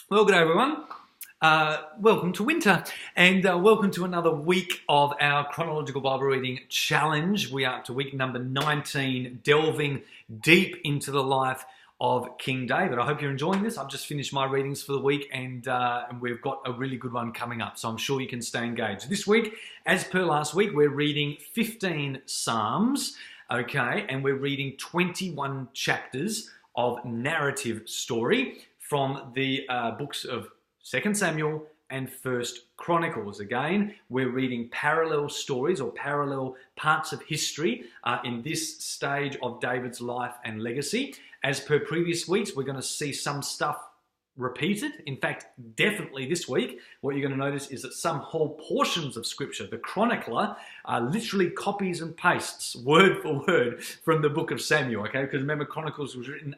Well, good day, everyone. Welcome to winter and welcome to another week of our Chronological Bible Reading Challenge. We are up to week number 19, delving deep into the life of King David. I hope you're enjoying this. I've just finished my readings for the week and we've got a really good one coming up, so I'm sure you can stay engaged. This week, as per last week, we're reading 15 Psalms, okay, and we're reading 21 chapters of narrative story from the books of 2 Samuel and 1 Chronicles. Again, we're reading parallel stories or parallel parts of history in this stage of David's life and legacy. As per previous weeks, we're going to see some stuff repeated. In fact, definitely this week, what you're going to notice is that some whole portions of Scripture, the chronicler, literally copies and pastes word for word from the book of Samuel, okay? Because remember, Chronicles was written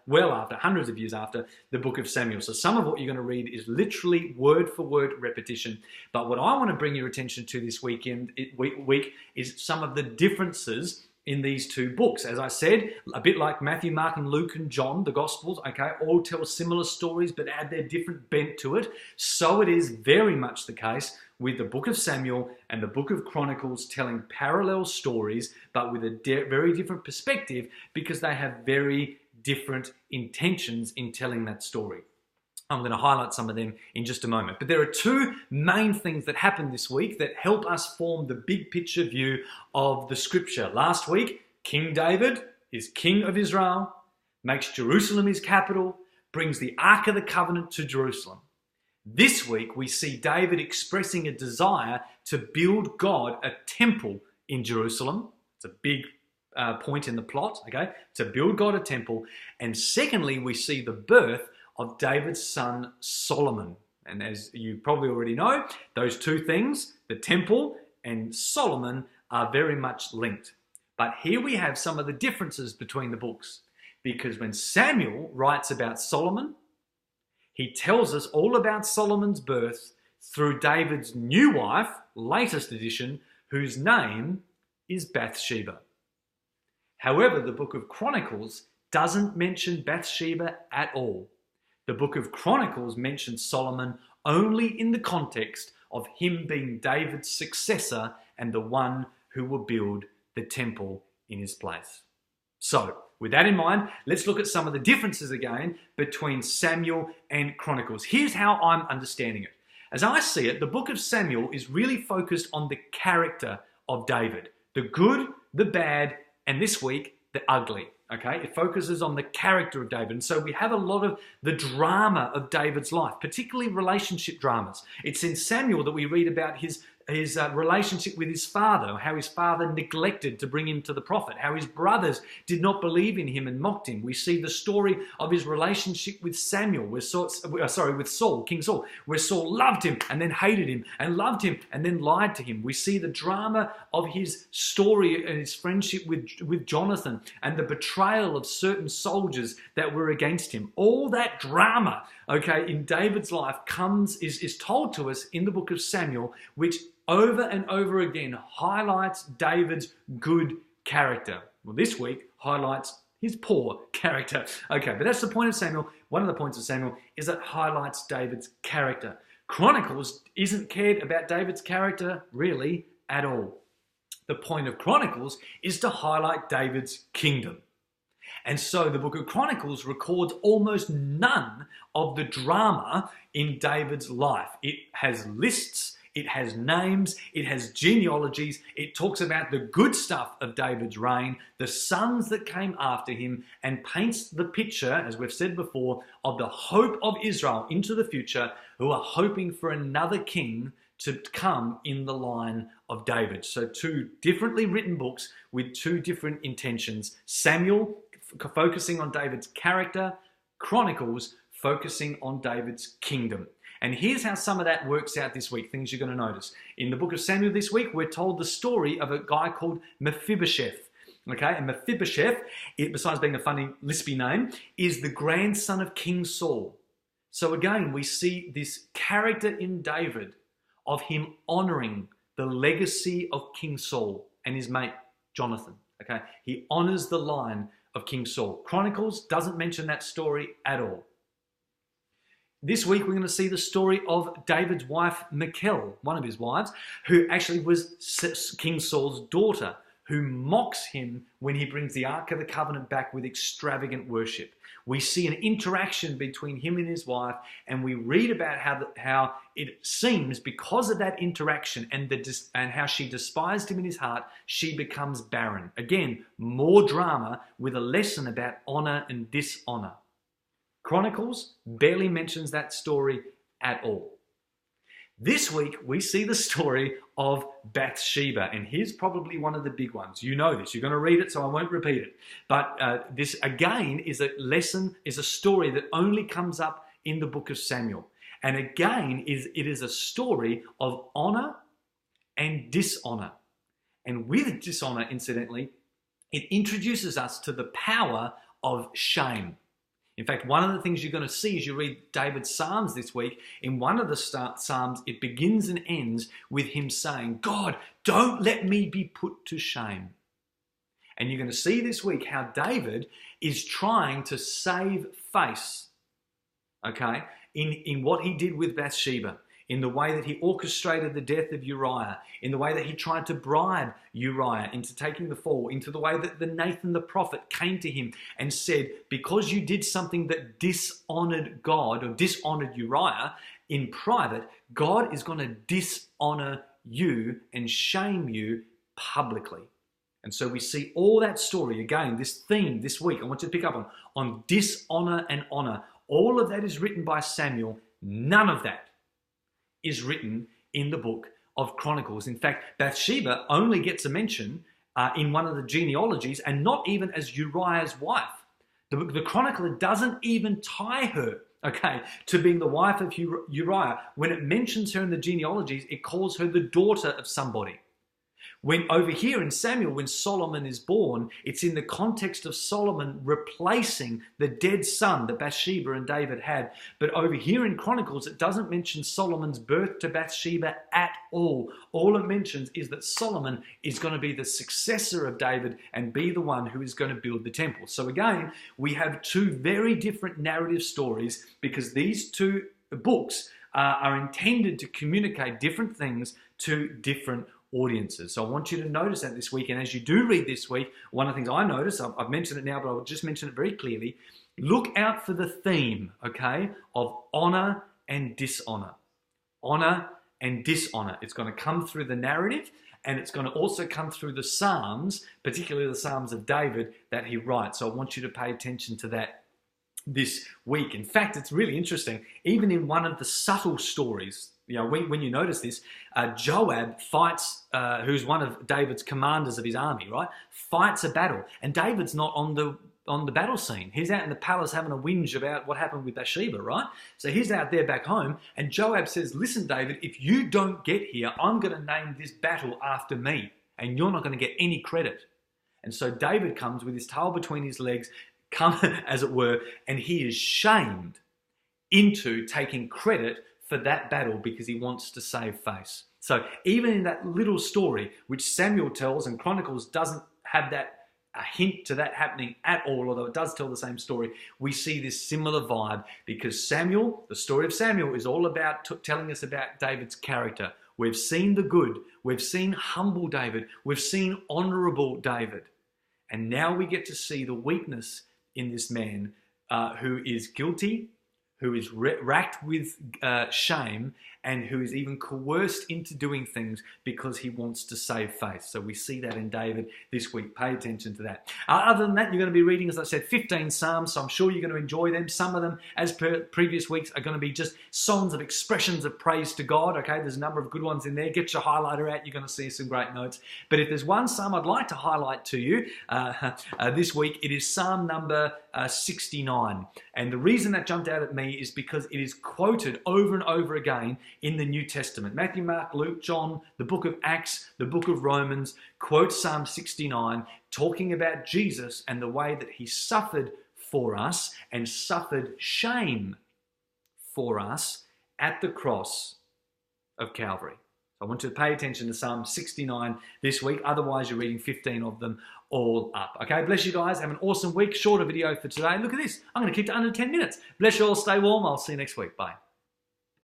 well after, hundreds of years after the book of Samuel. So some of what you're going to read is literally word for word repetition. But what I want to bring your attention to this week is some of the differences in these two books. As I said, a bit like Matthew, Mark, and Luke and John, the Gospels, okay, all tell similar stories but add their different bent to it. So it is very much the case with the book of Samuel and the book of Chronicles, telling parallel stories but with a very different perspective because they have very different intentions in telling that story. I'm going to highlight some of them in just a moment. But there are two main things that happened this week that help us form the big picture view of the Scripture. Last week, King David is king of Israel, makes Jerusalem his capital, brings the Ark of the Covenant to Jerusalem. This week, we see David expressing a desire to build God a temple in Jerusalem. It's a big point in the plot, okay? To build God a temple. And secondly, we see the birth of David's son Solomon. And as you probably already know, those two things, the temple and Solomon, are very much linked. But here we have some of the differences between the books. Because when Samuel writes about Solomon, he tells us all about Solomon's birth through David's new wife, latest edition, whose name is Bathsheba. However, the book of Chronicles doesn't mention Bathsheba at all. The book of Chronicles mentions Solomon only in the context of him being David's successor and the one who will build the temple in his place. So, with that in mind, let's look at some of the differences again between Samuel and Chronicles. Here's how I'm understanding it. As I see it, the book of Samuel is really focused on the character of David. The good, the bad, and this week, the ugly. Okay, it focuses on the character of David. And so we have a lot of the drama of David's life, particularly relationship dramas. It's in Samuel that we read about his relationship with his father, how his father neglected to bring him to the prophet, how his brothers did not believe in him and mocked him. We see the story of his relationship with with Saul, King Saul, where Saul loved him and then hated him and loved him and then lied to him. We see the drama of his story and his friendship with Jonathan and the betrayal of certain soldiers that were against him. All that drama, okay, in David's life is told to us in the book of Samuel, which over and over again highlights David's good character. Well, this week highlights his poor character. Okay, but that's the point of Samuel. One of the points of Samuel is that it highlights David's character. Chronicles isn't cared about David's character really at all. The point of Chronicles is to highlight David's kingdom. And so the book of Chronicles records almost none of the drama in David's life. It has lists, it has names, it has genealogies, it talks about the good stuff of David's reign, the sons that came after him, and paints the picture, as we've said before, of the hope of Israel into the future, who are hoping for another king to come in the line of David. So two differently written books with two different intentions. Samuel focusing on David's character, Chronicles focusing on David's kingdom. And here's how some of that works out this week, things you're going to notice. In the book of Samuel this week, we're told the story of a guy called Mephibosheth. Okay, and Mephibosheth, besides being a funny, lispy name, is the grandson of King Saul. So again, we see this character in David of him honouring the legacy of King Saul and his mate Jonathan. Okay, he honours the line of King Saul. Chronicles doesn't mention that story at all. This week we're going to see the story of David's wife, Michal, one of his wives, who actually was King Saul's daughter, who mocks him when he brings the Ark of the Covenant back with extravagant worship. We see an interaction between him and his wife, and we read about how it seems because of that interaction and how she despised him in his heart, she becomes barren. Again, more drama with a lesson about honour and dishonour. Chronicles barely mentions that story at all. This week, we see the story of Bathsheba, and here's probably one of the big ones. You know this. You're going to read it, so I won't repeat it. But this, again, is a story that only comes up in the book of Samuel. And again, it is a story of honour and dishonour. And with dishonour, incidentally, it introduces us to the power of shame. In fact, one of the things you're going to see as you read David's Psalms this week, in one of the Psalms, it begins and ends with him saying, God, don't let me be put to shame. And you're going to see this week how David is trying to save face, okay, in what he did with Bathsheba, in the way that he orchestrated the death of Uriah, in the way that he tried to bribe Uriah into taking the fall, into the way that Nathan the prophet came to him and said, because you did something that dishonoured God or dishonoured Uriah in private, God is going to dishonour you and shame you publicly. And so we see all that story, again, this theme this week, I want you to pick up on dishonour and honour. All of that is written by Samuel. None of that is written in the book of Chronicles. In fact, Bathsheba only gets a mention in one of the genealogies, and not even as Uriah's wife. The chronicler doesn't even tie her, okay, to being the wife of Uriah. When it mentions her in the genealogies, it calls her the daughter of somebody. When over here in Samuel, when Solomon is born, it's in the context of Solomon replacing the dead son that Bathsheba and David had. But over here in Chronicles, it doesn't mention Solomon's birth to Bathsheba at all. All it mentions is that Solomon is going to be the successor of David and be the one who is going to build the temple. So again, we have two very different narrative stories because these two books are intended to communicate different things to different audiences. So I want you to notice that this week, and as you do read this week, one of the things I notice, I've mentioned it now, but I'll just mention it very clearly, look out for the theme, okay, of honour and dishonour. Honour and dishonour. It's going to come through the narrative, and it's going to also come through the Psalms, particularly the Psalms of David that he writes. So I want you to pay attention to that this week. In fact, it's really interesting, even in one of the subtle stories, you know, when you notice this, Joab fights, who's one of David's commanders of his army, right? Fights a battle, and David's not on the battle scene. He's out in the palace having a whinge about what happened with Bathsheba, right? So he's out there back home, and Joab says, listen, David, if you don't get here, I'm going to name this battle after me, and you're not going to get any credit. And so David comes with his tail between his legs, as it were, and he is shamed into taking credit for that battle because he wants to save face. So even in that little story, which Samuel tells and Chronicles doesn't have a hint to that happening at all, although it does tell the same story, we see this similar vibe because Samuel, the story of Samuel, is all about telling us about David's character. We've seen the good, we've seen humble David, we've seen honourable David, and now we get to see the weakness in this man who is guilty, who is racked with shame, and who is even coerced into doing things because he wants to save face. So we see that in David this week. Pay attention to that. Other than that, you're going to be reading, as I said, 15 Psalms, so I'm sure you're going to enjoy them. Some of them, as per previous weeks, are going to be just songs of expressions of praise to God. Okay, there's a number of good ones in there. Get your highlighter out. You're going to see some great notes. But if there's one Psalm I'd like to highlight to you this week, it is Psalm number 69. And the reason that jumped out at me is because it is quoted over and over again in the New Testament. Matthew, Mark, Luke, John, the book of Acts, the book of Romans quotes Psalm 69, talking about Jesus and the way that he suffered for us and suffered shame for us at the cross of Calvary. So I want you to pay attention to Psalm 69 this week. Otherwise, you're reading 15 of them all up. Okay, bless you guys. Have an awesome week. Shorter video for today. Look at this. I'm going to keep it under 10 minutes. Bless you all. Stay warm. I'll see you next week. Bye.